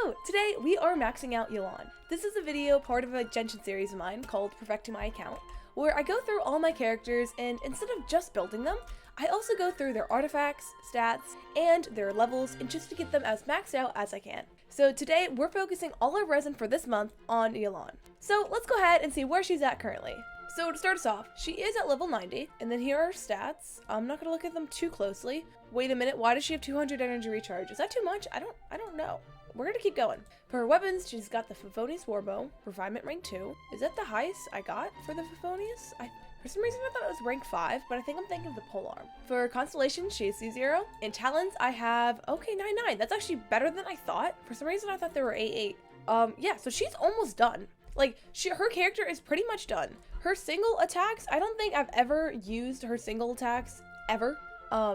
Hello! Today we are maxing out Yelan. This is a video part of a Genshin series of mine called Perfecting My Account, where I go through all my characters and instead of just building them, I also go through their artifacts, stats, and their levels and just to get them as maxed out as I can. So today we're focusing all our resin for this month on Yelan. So let's go ahead and see where she's at currently. So to start us off, she is at level 90, and then here are her stats. I'm not gonna look at them too closely. Wait a minute, why does she have 200 energy recharge? Is that too much? I don't know. We're gonna keep going. For her weapons, she's got the Favonius Warbow, Refinement rank 2. Is that the highest I got for the Favonius? For some reason I thought it was rank 5, but I think I'm thinking of the Polearm. For Constellation, she is C0. In Talons, I have, okay, 9-9. That's actually better than I thought. For some reason I thought they were 8-8. Yeah, so she's almost done. Like, her character is pretty much done. Her single attacks, I don't think I've ever used her single attacks, ever.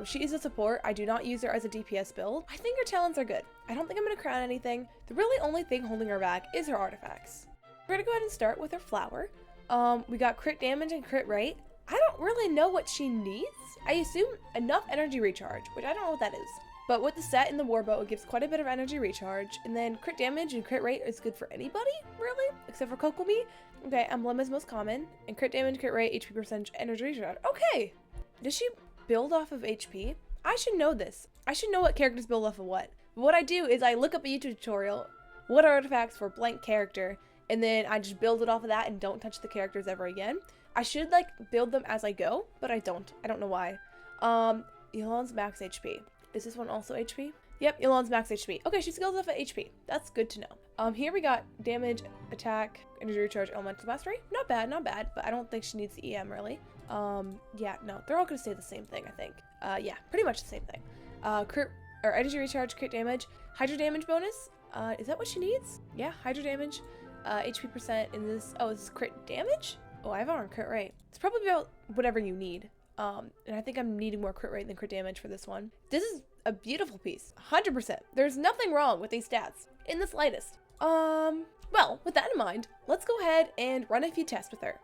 She is a support. I do not use her as a DPS build. I think her talents are good. I don't think I'm gonna crown anything. The really only thing holding her back is her artifacts. We're gonna go ahead and start with her flower. We got crit damage and crit rate. I don't really know what she needs. I assume enough energy recharge, which I don't know what that is. But with the set and the warbow, it gives quite a bit of energy recharge. And then crit damage and crit rate is good for anybody, really? Except for Kokomi. Okay, emblem is most common. And crit damage, crit rate, HP percentage, energy recharge. Okay! Does she build off of HP? I should know this. I should know what characters build off of what. But what I do is I look up a YouTube tutorial, what are artifacts for blank character, and then I just build it off of that and don't touch the characters ever again. I should like build them as I go, but I don't. I don't know why. Yelan's max HP. Is this one also HP? Yep, Yelan's max HP. Okay, she scales off at HP. That's good to know. Here we got damage, attack, energy recharge, elemental mastery. Not bad, not bad, but I don't think she needs the EM really. Yeah, no, they're all gonna stay the same thing, I think. Yeah, pretty much the same thing. Crit, or energy recharge, crit damage, hydro damage bonus. Is that what she needs? Yeah, hydro damage, HP percent in this. Oh, this is crit damage? Oh, I have it on crit rate. It's probably about whatever you need. And I think I'm needing more crit rate than crit damage for this one. This is a beautiful piece, 100%. There's nothing wrong with these stats, in the slightest. Well, with that in mind, let's go ahead and run a few tests with her.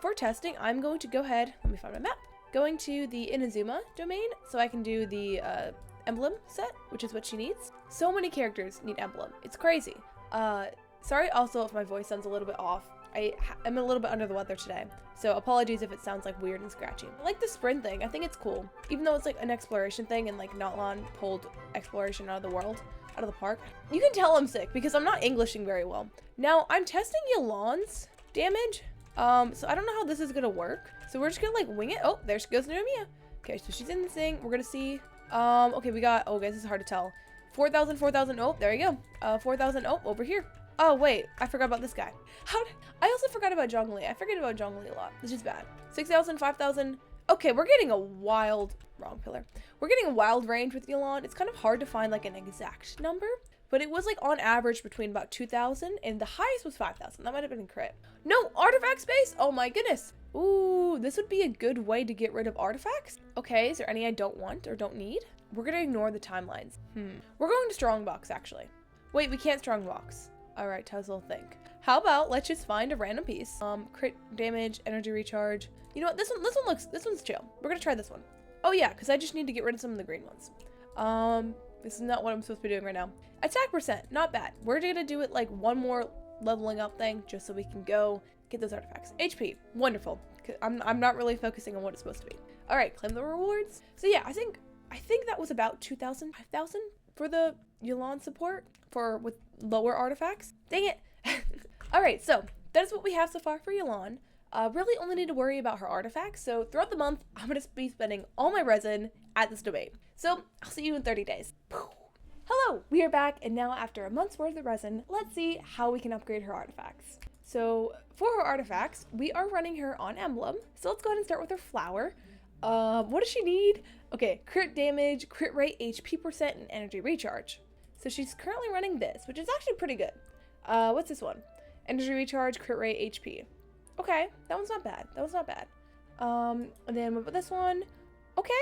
For testing, I'm going to go ahead, let me find my map, going to the Inazuma domain so I can do the emblem set, which is what she needs. So many characters need emblem. It's crazy. Sorry also if my voice sounds a little bit off. I'm a little bit under the weather today, so apologies if it sounds like weird and scratchy. I like the sprint thing. I think it's cool. Even though it's like an exploration thing and like Natlan pulled exploration out of the world, out of the park. You can tell I'm sick because I'm not Englishing very well. Now, I'm testing Yelan's damage. So I don't know how this is gonna work. So we're just gonna like wing it. Oh, there she goes, Neremia. Okay, so she's in this thing. We're gonna see. Okay, we got, oh guys, this is hard to tell. 4,000, 4,000. Oh, there you go. 4,000. Oh, over here. Oh, wait, I forgot about this guy. I also forgot about Zhongli. I forget about Zhongli a lot. This is bad. 6,000, 5,000. Okay, we're getting a wild, wrong pillar. We're getting a wild range with Yelan. It's kind of hard to find like an exact number, but it was like on average between about 2,000 and the highest was 5,000. That might have been in crit. No, artifact space. Oh my goodness. Ooh, this would be a good way to get rid of artifacts. Okay, is there any I don't want or don't need? We're gonna ignore the timelines. We're going to strongbox actually. Wait, we can't strongbox. All right, Tuzzle, think. How about let's just find a random piece. Crit damage, energy recharge. You know what? This one's chill. We're gonna try this one. Oh yeah, because I just need to get rid of some of the green ones. This is not what I'm supposed to be doing right now. Attack percent, not bad. We're gonna do it like one more leveling up thing just so we can go get those artifacts. HP, wonderful. I'm not really focusing on what it's supposed to be. All right, claim the rewards. So yeah, I think that was about 2,000, 5,000 for the Yelan support with lower artifacts. Dang it. All right, so that is what we have so far for Yelan. Really only need to worry about her artifacts. So throughout the month, I'm gonna be spending all my resin at this domain. So I'll see you in 30 days. Hello, we are back, and now after a month's worth of resin, let's see how we can upgrade her artifacts. So for her artifacts, we are running her on emblem. So let's go ahead and start with her flower. What does she need? Okay, crit damage, crit rate, HP percent, and energy recharge. So she's currently running this, which is actually pretty good. What's this one? Energy recharge, crit rate, HP. Okay, that one's not bad. That one's not bad. And then what about this one? Okay.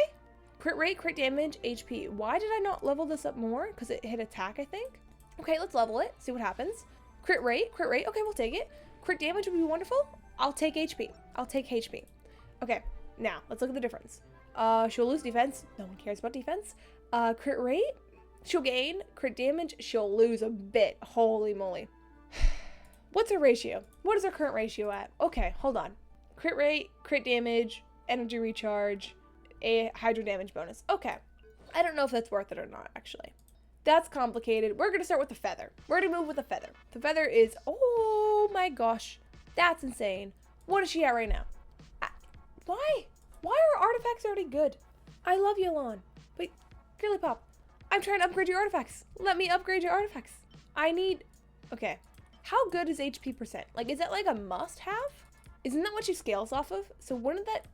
Crit rate, crit damage, HP. Why did I not level this up more? Because it hit attack, I think. Okay, let's level it. See what happens. Crit rate. Okay, we'll take it. Crit damage would be wonderful. I'll take HP. I'll take HP. Okay, now let's look at the difference. She'll lose defense. No one cares about defense. Crit rate. She'll gain crit damage. She'll lose a bit. Holy moly. What's her ratio? What is her current ratio at? Okay, hold on. Crit rate, crit damage, energy recharge, a hydro damage bonus. Okay. I don't know if that's worth it or not, actually. That's complicated. We're going to start with the feather. We're going to move with the feather. The feather is, oh my gosh, that's insane. What is she at right now? Why? Why are artifacts already good? I love Yelan. Wait, Girly Pop, I'm trying to upgrade your artifacts. Let me upgrade your artifacts. I need, okay. How good is HP percent? Like, is that like a must have? Isn't that what she scales off of? So wouldn't that,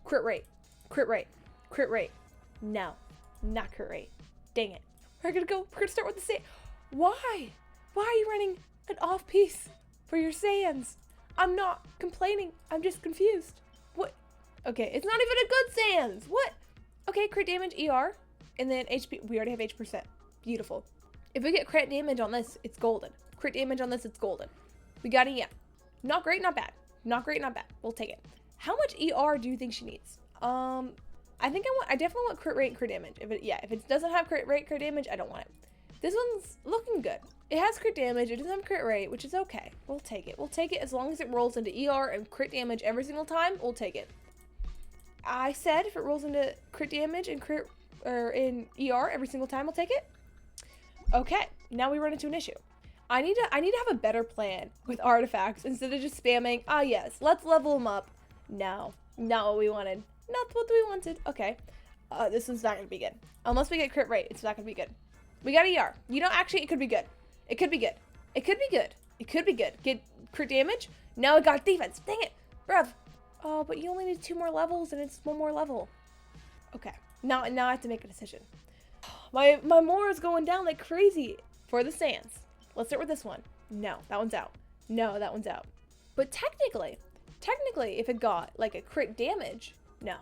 crit rate, crit rate, crit rate. No, not crit rate. Dang it. We're gonna start with the sand. Why? Why are you running an off piece for your sands? I'm not complaining. I'm just confused. What? Okay, it's not even a good sands. What? Okay, crit damage, ER, and then HP. We already have H%. Beautiful. If we get crit damage on this, it's golden. Crit damage on this, it's golden. We got EM. Not great, not bad. Not great, not bad. We'll take it. How much ER do you think she needs? I definitely want crit rate and crit damage. If it doesn't have crit rate, crit damage, I don't want it. This one's looking good. It has crit damage, it doesn't have crit rate, which is okay. We'll take it. We'll take it as long as it rolls into ER and crit damage every single time, we'll take it. I said if it rolls into crit damage and in ER every single time, we'll take it. Okay, now we run into an issue. I need to have a better plan with artifacts instead of just spamming, yes, let's level them up. No, not what we wanted. Not what we wanted. Okay. This one's not going to be good. Unless we get crit rate, it's not going to be good. We got ER. You know, actually, it could be good. It could be good. It could be good. It could be good. Get crit damage. Now it got defense. Dang it. Bruv. Oh, but you only need 2 more levels and it's 1 more level. Okay. Now I have to make a decision. My more is going down like crazy for the sands. Let's start with this one. No, that one's out. No, that one's out. But technically, if it got like a crit damage, no.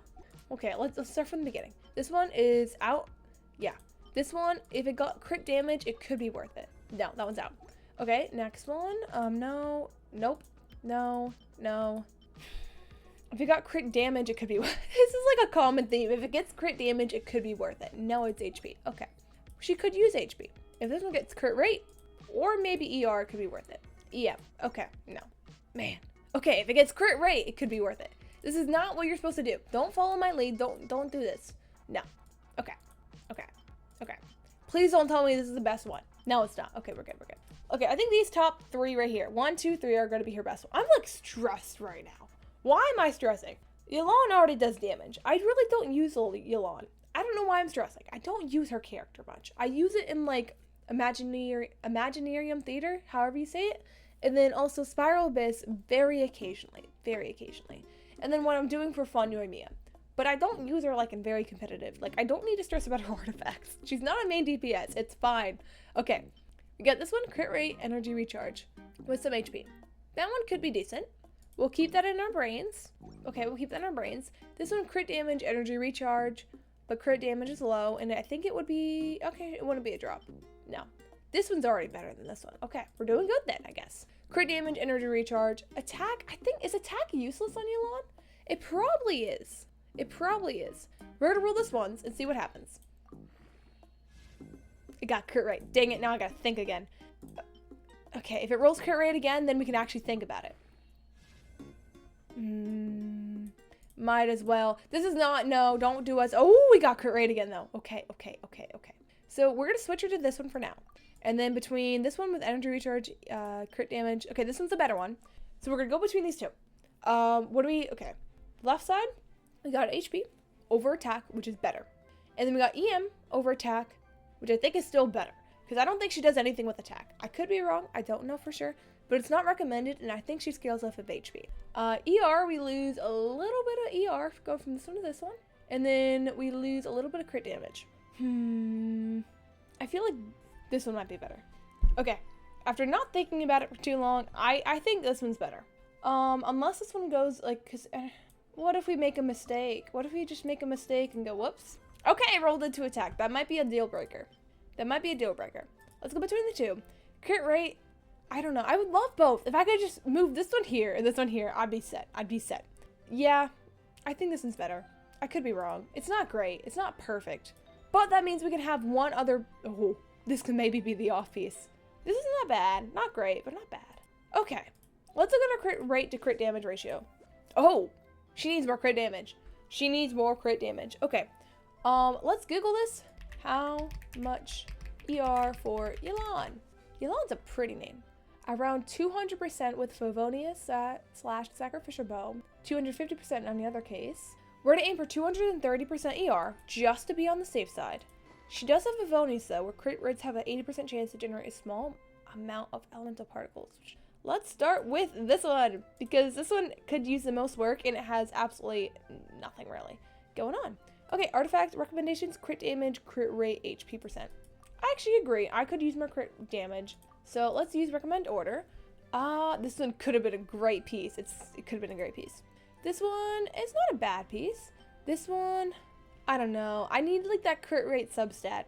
Okay, let's start from the beginning. This one is out. Yeah. This one, if it got crit damage, it could be worth it. No, that one's out. Okay, next one. No. Nope. No. No. If it got crit damage, it could be. This is like a common theme. If it gets crit damage, it could be worth it. No, it's HP. Okay. She could use HP. If this one gets crit rate, or maybe ER, it could be worth it. Yeah. Okay. No. Man. Okay, if it gets crit rate, it could be worth it. This is not what you're supposed to do. Don't follow my lead. Don't do this. No. Okay. Okay. Okay. Please don't tell me this is the best one. No, it's not. Okay, we're good. We're good. Okay, I think these top 3 right here, 1, 2, 3 are going to be her best one. I'm like stressed right now. Why am I stressing? Yelan already does damage. I really don't use Yelan. I don't know why I'm stressing. I don't use her character much. I use it in like Imaginarium Theater, however you say it. And then also Spiral Abyss very occasionally. And then when I'm doing for fun, Yoimiya. But I don't use her like in very competitive. Like I don't need to stress about her artifacts. She's not a main DPS. It's fine. Okay. We got this one, crit rate, energy recharge with some HP. That one could be decent. We'll keep that in our brains. Okay, we'll keep that in our brains. This one, crit damage, energy recharge, but crit damage is low. And I think it would be, okay, it wouldn't be a drop. No. This one's already better than this one. Okay, we're doing good then, I guess. Crit damage, energy recharge, attack. I think, is attack useless on Yelan? It probably is. It probably is. We're gonna roll this once and see what happens. It got crit rate. Dang it, now I gotta think again. Okay, if it rolls crit rate again, then we can actually think about it. Might as well. This is not, no, don't do us. Oh, we got crit rate again though. Okay. So we're gonna switch her to this one for now. And then between this one with energy recharge, crit damage. Okay, this one's a better one. So we're gonna go between these two. Okay. Left side, we got HP over attack, which is better. And then we got EM over attack, which I think is still better. Because I don't think she does anything with attack. I could be wrong, I don't know for sure. But it's not recommended, and I think she scales off of HP. ER, we lose a little bit of ER, go from this one to this one. And then we lose a little bit of crit damage. I feel like this one might be better. Okay, after not thinking about it for too long, I think this one's better. Unless this one goes, like, cause, what if we make a mistake? What if we just make a mistake and go, whoops? Okay, rolled into attack. That might be a deal breaker. Let's go between the two. Crit rate, I don't know. I would love both. If I could just move this one here and this one here, I'd be set. Yeah, I think this one's better. I could be wrong. It's not great. It's not perfect. But that means we can have one other, oh, this could maybe be the off piece. This is not bad, not great, but not bad. Okay, let's look at our crit rate to crit damage ratio. Oh, she needs more crit damage. She needs more crit damage. Okay, let's Google this. How much ER for Yelan? Yelan's a pretty name. Around 200% with Favonius slash Sacrificial Bow, 250% on the other case. We're gonna aim for 230% ER, just to be on the safe side. She does have Favonius though, where crit rates have an 80% chance to generate a small amount of elemental particles. Let's start with this one, because this one could use the most work and it has absolutely nothing really going on. Okay, artifact recommendations, crit damage, crit rate, HP percent. I actually agree, I could use more crit damage. So let's use recommend order. This one could have been a great piece. It could have been a great piece. This one is not a bad piece. This one, I don't know. I need like that crit rate substat.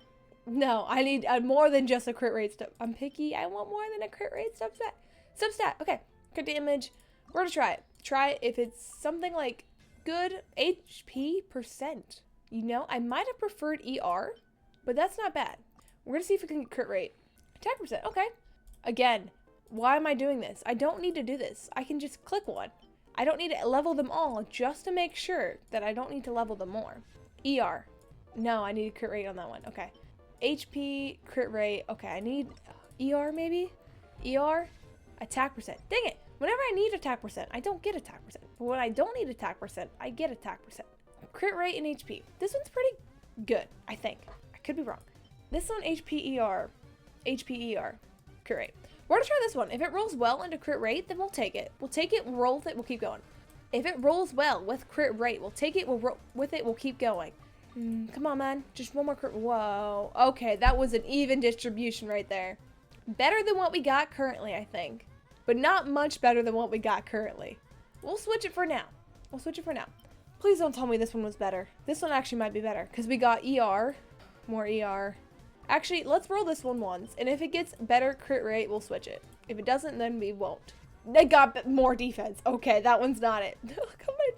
No, I need more than just a crit rate stuff. I'm picky. I want more than a crit rate substat. Substat. Okay. Crit damage. We're gonna try it. Try it if it's something like good HP percent. You know, I might have preferred ER, but that's not bad. We're gonna see if we can get crit rate. Attack percent. Okay. Again, why am I doing this? I don't need to do this. I can just click one. I don't need to level them all just to make sure that I don't need to level them more. ER. No, I need crit rate on that one. Okay. HP, crit rate. Okay, I need ER maybe? ER, attack percent. Dang it. Whenever I need attack percent, I don't get attack percent. But when I don't need attack percent, I get attack percent. Crit rate and HP. This one's pretty good, I think. I could be wrong. This one, HP, ER. HP, ER. Crit rate. We're gonna try this one. If it rolls well into crit rate, then we'll take it. We'll take it, we'll roll with it, we'll keep going. If it rolls well with crit rate, we'll take it, we'll roll with it, we'll keep going. Come on, man. Just one more crit. Whoa. Okay, that was an even distribution right there. Better than what we got currently, I think. But not much better than what we got currently. We'll switch it for now. We'll switch it for now. Please don't tell me this one was better. This one actually might be better, because we got ER. More ER. Actually, let's roll this one once, and if it gets better crit rate, we'll switch it. If it doesn't, then we won't. They got more defense. Okay, that one's not it. Look at my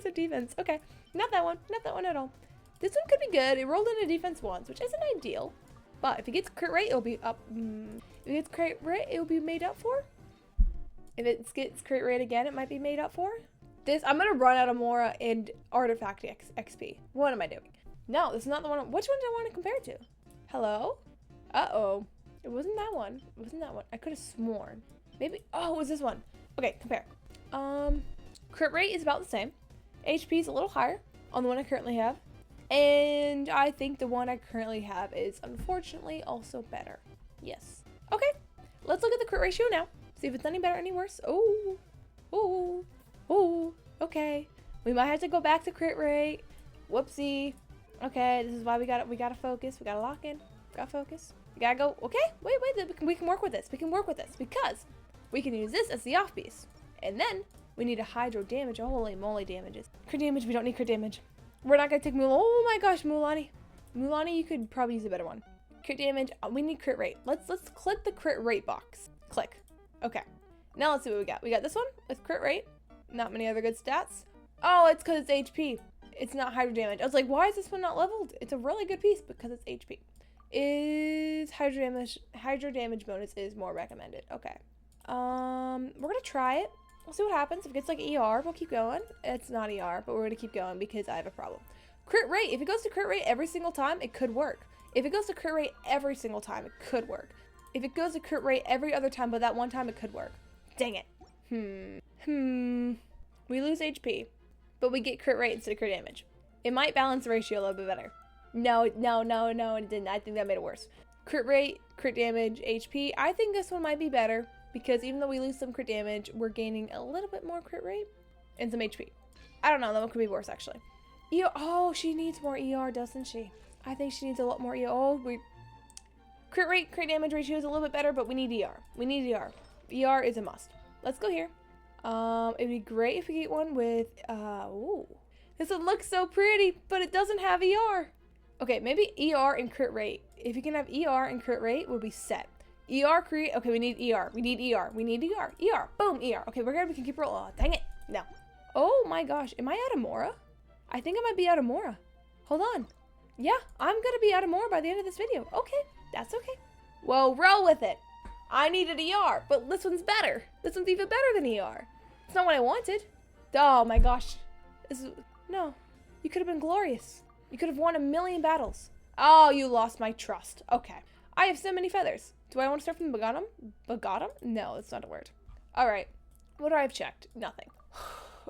23% defense. Okay, not that one. Not that one at all. This one could be good. It rolled into defense once, which isn't ideal. But if it gets crit rate, it'll be up. If it gets crit rate, it'll be made up for. If it gets crit rate again, it might be made up for. This, I'm gonna run out of Mora and Artifact XP. What am I doing? No, this is not the one. Which one do I want to compare to? Hello? Uh-oh. It wasn't that one. It wasn't that one. I could have sworn. Maybe, oh, it was this one. Okay, compare. Crit rate is about the same. HP is a little higher on the one I currently have. And I think the one I currently have is unfortunately also better. Yes. Okay, let's look at the crit ratio now. See if it's any better, any worse. Oh, oh, oh, okay. We might have to go back to crit rate. Whoopsie. Okay, this is why we gotta focus. We gotta lock in. We gotta focus. We gotta go. Okay, wait. We can work with this. We can work with this because we can use this as the off piece. And then we need a hydro damage. Holy moly, damages. Crit damage. We don't need crit damage. We're not gonna take Mulan. Oh my gosh, Mulani. Mulani, you could probably use a better one. Crit damage. We need crit rate. Let's click the crit rate box. Click. Okay. Now let's see what we got. We got this one with crit rate. Not many other good stats. Oh, it's because it's HP. It's not hydro damage. I was like, why is this one not leveled? It's a really good piece because it's HP. Is hydro damage bonus is more recommended. Okay. We're gonna try it. We'll see what happens. If it gets like ER, we'll keep going. It's not ER, but we're gonna keep going because I have a problem. Crit rate. If it goes to crit rate every single time, it could work. If it goes to crit rate every single time, it could work. If it goes to crit rate every other time, but that one time, it could work. Dang it. We lose HP, but we get crit rate instead of crit damage. It might balance the ratio a little bit better. No, it didn't. I think that made it worse. Crit rate, crit damage, HP. I think this one might be better because even though we lose some crit damage, we're gaining a little bit more crit rate and some HP. I don't know. That one could be worse, actually. ER. Oh, she needs more ER, doesn't she? I think she needs a lot more ER. Oh, crit rate, crit damage ratio is a little bit better, but we need ER. We need ER. ER is a must. Let's go here. It'd be great if we get one with, ooh. This one looks so pretty, but it doesn't have ER. Okay, maybe ER and crit rate. If you can have ER and crit rate, we'll be set. ER, crit, okay, we need ER. We need ER. We need ER. ER, boom, ER. Okay, we can keep rolling. Oh, dang it. No. Oh my gosh, am I out of Mora? I think I might be out of Mora. Hold on. Yeah, I'm gonna be out of more by the end of this video. Okay, that's okay. Well, roll with it. I needed ER, but this one's better. This one's even better than ER. It's not what I wanted. Oh my gosh. No, you could have been glorious. You could have won 1,000,000 battles. Oh, you lost my trust. Okay. I have so many feathers. Do I want to start from the bottom? Bottom? No, that's not a word. All right. What do I have checked? Nothing.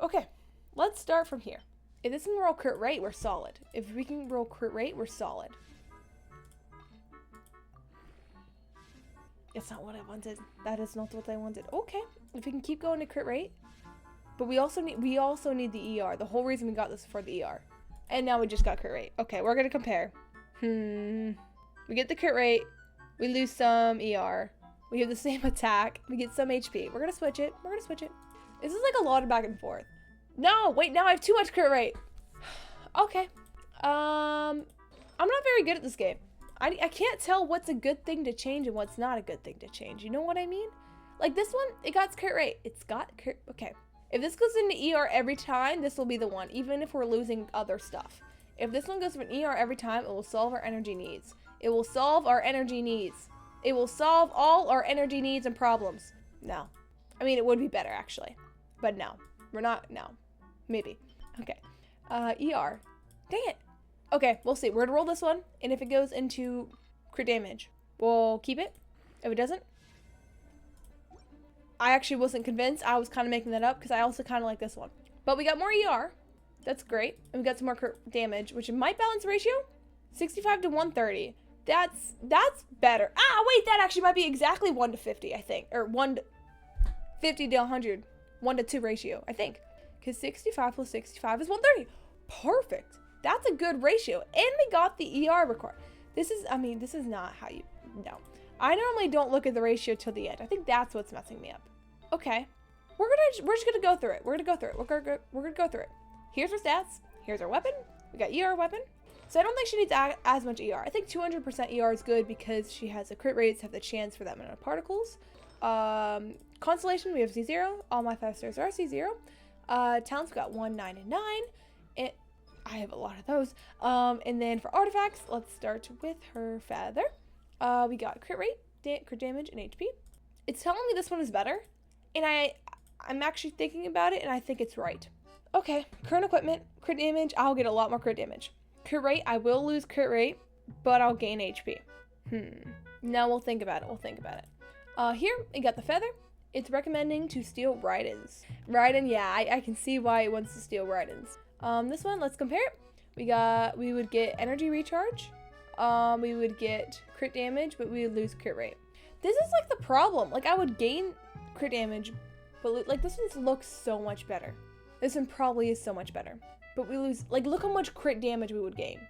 Okay. Let's start from here. If this can roll crit rate, we're solid. If we can roll crit rate, we're solid. It's not what I wanted. That is not what I wanted. Okay. If we can keep going to crit rate. But we also need the ER. The whole reason we got this is for the ER. And now we just got crit rate. Okay, we're gonna compare. We get the crit rate. We lose some ER. We have the same attack. We get some HP. We're gonna switch it. This is like a lot of back and forth. No, wait, now I have too much crit rate. Okay. I'm not very good at this game. I can't tell what's a good thing to change and what's not a good thing to change. You know what I mean? Like this one, it got crit rate. It's got crit, okay. If this goes into ER every time, this will be the one, even if we're losing other stuff. If this one goes from ER every time, it will solve our energy needs. It will solve our energy needs. It will solve all our energy needs and problems. No. I mean, it would be better, actually. But no. We're not, no. Maybe. Okay. ER. Dang it. Okay, we'll see. We're gonna roll this one, and if it goes into crit damage, we'll keep it. If it doesn't, I actually wasn't convinced. I was kind of making that up because I also kind of like this one. But we got more ER. That's great. And we got some more crit damage, which might balance the ratio. 65 to 130. That's better. Ah, wait, that actually might be exactly 1 to 50, I think. Or 1 to 50 to 100. 1 to 2 ratio, I think. Because 65 plus 65 is 130. Perfect. That's a good ratio. And we got the ER record. This is not how you, no. I normally don't look at the ratio till the end. I think that's what's messing me up. Okay. We're just gonna go through it. We're gonna go through it. Here's our stats. Here's our weapon. We got ER weapon. So I don't think she needs as much ER. I think 200% ER is good because she has the crit rates, have the chance for that amount of particles. Constellation, we have C0. All my 5 stars are C0. Talents, we got 1, 9, and 9. I have a lot of those. And then for artifacts, let's start with her feather. We got crit rate, crit damage, and HP. It's telling me this one is better, and I'm actually thinking about it, and I think it's right. Okay, current equipment, crit damage, I'll get a lot more crit damage. Crit rate, I will lose crit rate, but I'll gain HP. No, we'll think about it. Here, we got the feather. It's recommending to steal Raidens. Raiden, yeah, I can see why it wants to steal Raidens. This one, let's compare it. We would get energy recharge. We would get crit damage, but we would lose crit rate. This is like the problem. Like I would gain crit damage, but like this one looks so much better. This one probably is so much better, but we lose, like look how much crit damage we would gain,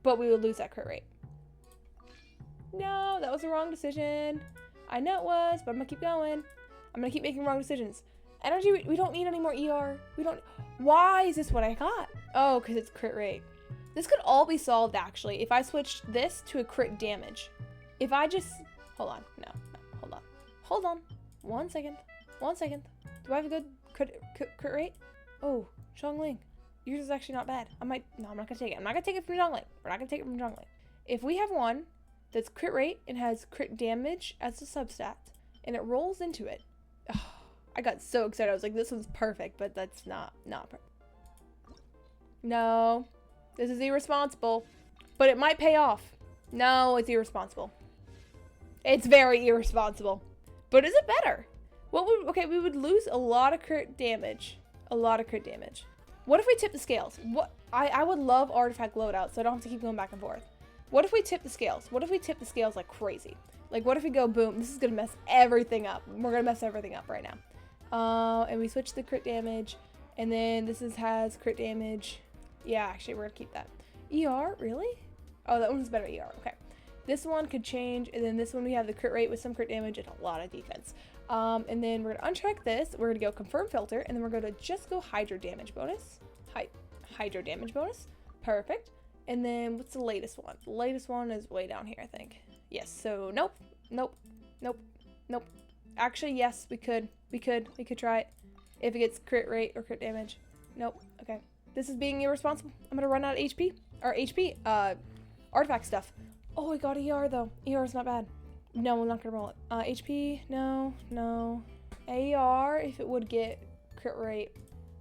but we would lose that crit rate. No, that was the wrong decision. I know it was, but I'm gonna keep going. I'm gonna keep making wrong decisions. Energy, we don't need any more ER. Why is this what I got? Oh, because it's crit rate. This could all be solved actually if I switched this to a crit damage. If I just, hold on, no, hold on. 1 second. Do I have a good crit rate? Oh, Xiangling. Yours is actually not bad. I'm not gonna take it. I'm not gonna take it from Xiangling. We're not gonna take it from Xiangling. If we have one that's crit rate and has crit damage as a substat, and it rolls into it, I got so excited. I was like, this one's perfect, but that's not perfect. No, this is irresponsible, but it might pay off. No, it's irresponsible. It's very irresponsible, but is it better? Okay, we would lose a lot of crit damage. What if we tip the scales? I would love artifact loadout, so I don't have to keep going back and forth. What if we tip the scales? What if we tip the scales like crazy? Like, what if we go, boom, this is gonna mess everything up. We're gonna mess everything up right now. And we switch the crit damage, and then this has crit damage. Yeah, actually, we're gonna keep that. ER, really? Oh, that one's better ER, okay. This one could change, and then this one we have the crit rate with some crit damage and a lot of defense. And then we're gonna uncheck this, we're gonna go confirm filter, and then we're gonna just go hydro damage bonus. Hydro damage bonus, perfect. And then what's the latest one? The latest one is way down here, I think. Yes, so nope. Actually, yes, we could try it if it gets crit rate or crit damage. Nope, okay. This is being irresponsible. I'm gonna run out of HP, artifact stuff. Oh, I got ER though. ER is not bad. No, I'm not gonna roll it. HP, no. AR, if it would get crit rate.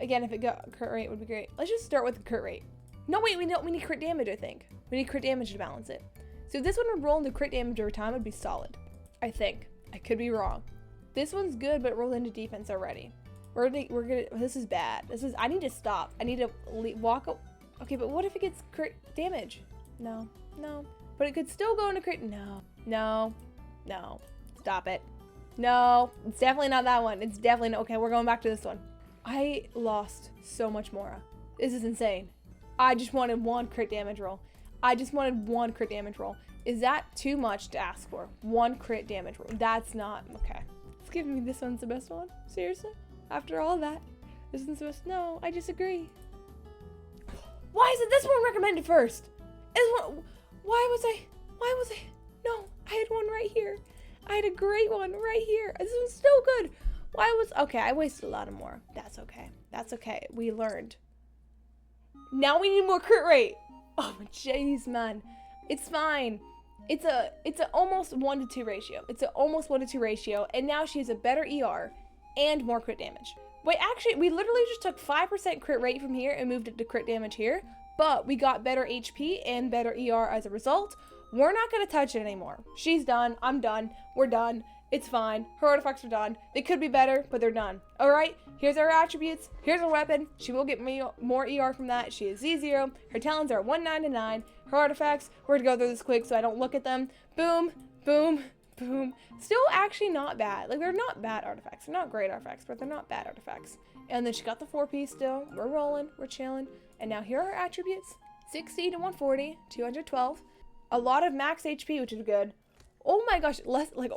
Again, if it got crit rate, would be great. Let's just start with the crit rate. No, wait, we need crit damage, I think. We need crit damage to balance it. So if this one would roll into crit damage over time, it'd be solid. I think. I could be wrong. This one's good, but it rolled into defense already. We're gonna, this is bad. I need to stop. I need to walk up. Okay, but what if it gets crit damage? No. But it could still go into crit, no. Stop it. No, it's definitely not that one. It's definitely not, okay, we're going back to this one. I lost so much Mora. This is insane. I just wanted one crit damage roll. Is that too much to ask for? One crit damage roll. That's not, okay. It's giving me this one's the best one. Seriously? After all that? This one's the best? No, I disagree. Why isn't this one recommended first? Why was I? No, I had one right here. I had a great one right here. This one's so good. Okay, I wasted a lot of more. That's okay. We learned. Now we need more crit rate. Oh, jeez, man. It's fine. It's a almost 1 to 2 ratio. And now she has a better ER and more crit damage. Wait, actually, we literally just took 5% crit rate from here and moved it to crit damage here. But we got better HP and better ER as a result. We're not going to touch it anymore. She's done. I'm done. We're done. It's fine. Her artifacts are done. They could be better, but they're done. All right, here's our attributes. Here's her weapon. She will get me more ER from that. She is Z0. Her talents are 199. Her artifacts, we're going to go through this quick so I don't look at them. Boom, boom, boom. Still actually not bad. Like, they're not bad artifacts. They're not great artifacts, but they're not bad artifacts. And then she got the 4-piece still. We're rolling. We're chilling. And now here are her attributes. 60 to 140, 212. A lot of max HP, which is good. Oh my gosh,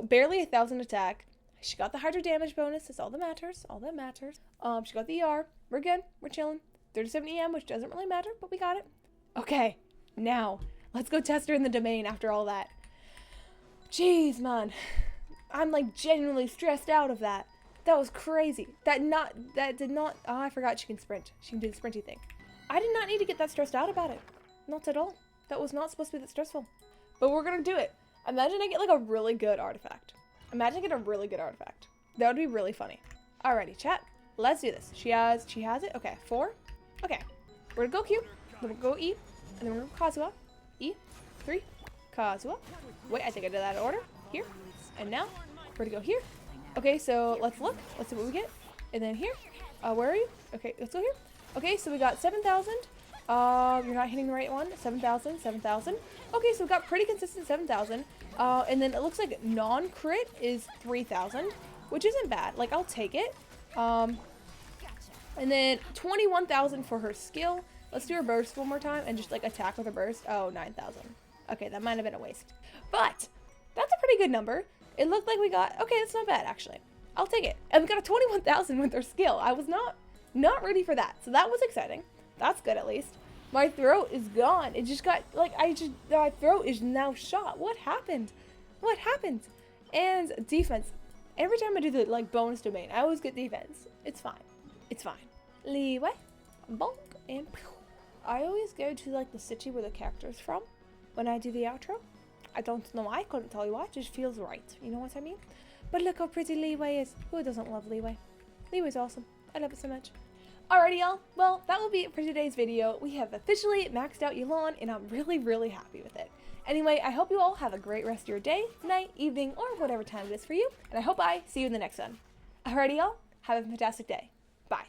barely 1,000 attack. She got the Hydra damage bonus. That's all that matters. She got the ER. We're good. We're chilling. 37 EM, which doesn't really matter, but we got it. Okay, now let's go test her in the domain after all that. Jeez, man. I'm like genuinely stressed out of that. That was crazy. That did not, oh, I forgot she can sprint. She can do the sprinty thing. I did not need to get that stressed out about it. Not at all. That was not supposed to be that stressful. But we're gonna do it. Imagine I get like a really good artifact. That would be really funny. Alrighty, chat. Let's do this. She has it. Okay, 4. Okay. We're gonna go Q. Then we'll go E. And then we're gonna go Kazuha. E. 3. Kazuha. Wait, I think I did that in order. Here. And now we're gonna go here. Okay, so let's look. Let's see what we get. And then here. Where are you? Okay, let's go here. Okay, so we got 7,000. You're not hitting the right one. 7,000, 7,000. Okay, so we got pretty consistent 7,000. And then it looks like non-crit is 3,000, which isn't bad. Like, I'll take it. And then 21,000 for her skill. Let's do her burst one more time and just like attack with her burst. Oh, 9,000. Okay, that might have been a waste. But that's a pretty good number. It looked like we got, okay, that's not bad actually. I'll take it. And we got a 21,000 with her skill. I was not ready for that. So that was exciting. That's good at least. My throat is gone. It just got, like, my throat is now shot. What happened? And defense. Every time I do the, like, bonus domain, I always get defense. It's fine. Leeway. Bonk. And pew. I always go to, like, the city where the character's from when I do the outro. I don't know why. I couldn't tell you why. It just feels right. You know what I mean? But look how pretty Leeway is. Who doesn't love Leeway? Leeway's awesome. I love it so much. Alrighty, y'all. Well, that will be it for today's video. We have officially maxed out Yelan, and I'm really, really happy with it. Anyway, I hope you all have a great rest of your day, night, evening, or whatever time it is for you, and I hope I see you in the next one. Alrighty, y'all. Have a fantastic day. Bye.